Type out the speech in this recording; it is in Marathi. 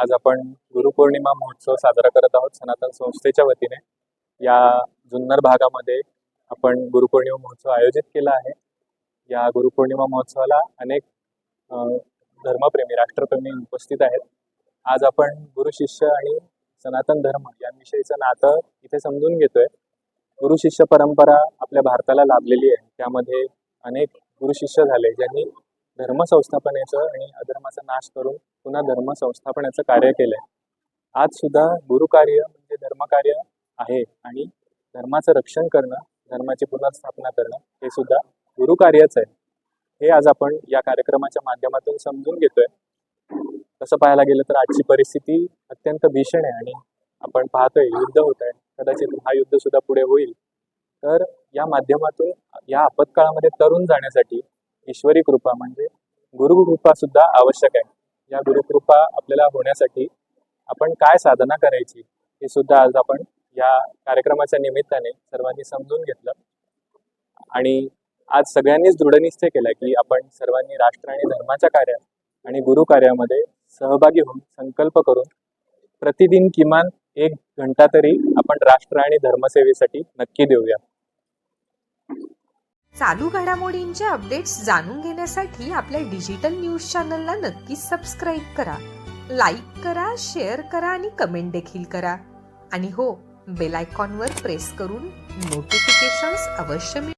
आज आपण गुरुपौर्णिमा महोत्सव साजरा करत आहोत सनातन संस्थेच्या वतीने. या जुन्नर भागामध्ये आपण गुरुपौर्णिमा महोत्सव आयोजित केला आहे. या गुरुपौर्णिमा महोत्सवाला अनेक धर्मप्रेमी, राष्ट्रप्रेमी उपस्थित आहेत. आज आपण गुरु शिष्य आणि सनातन धर्म यांविषयीचं नातं इथे समजून घेतोय. गुरु शिष्य परंपरा आपल्या भारताला लाभलेली आहे. त्यामध्ये अनेक गुरु शिष्य झाले ज्यांनी धर्म संस्थापनेचं आणि अधर्माचा नाश करून पुन्हा धर्म संस्थापनेचं कार्य केलंय. आज सुद्धा गुरुकार्य म्हणजे धर्मकार्य आहे आणि धर्माचं रक्षण करणं, धर्माची पुनर्स्थापना करणं हे सुद्धा गुरुकार्यच आहे. हे आज आपण या कार्यक्रमाच्या माध्यमातून समजून घेतोय. तसं पाहायला गेलं तर आजची परिस्थिती अत्यंत भीषण आहे आणि आपण पाहतोय युद्ध होत आहे. कदाचित हा युद्ध सुद्धा पुढे होईल. तर या माध्यमातून या आपत्काळामध्ये तरुण जाण्यासाठी ईश्वरी कृपा म्हणजे गुरुकृपा सुद्धा आवश्यक आहे. या गुरुकृपा आपल्याला होण्यासाठी आपण काय साधना करायची हे सुद्धा आज आपण या कार्यक्रमाच्या निमित्ताने सर्वांनी समजून घेतलं आणि आज सगळ्यांनीच दृढनिश्चय केला की आपण सर्वांनी राष्ट्र आणि धर्माच्या कार्यात आणि गुरु कार्यामध्ये सहभागी होऊन संकल्प करून प्रतिदिन किमान 1 घंटा तरी आपण राष्ट्र आणि धर्मसेवेसाठी नक्की देऊया. चालू घडामोडींचे अपडेट्स जाणून घेण्यासाठी आपल्या डिजिटल न्यूज चॅनलला नक्कीच सबस्क्राईब करा, लाईक करा, शेअर करा आणि कमेंट देखील करा. आणि हो, बेल आयकॉनवर प्रेस करून नोटिफिकेशन्स अवश्य मिळवा.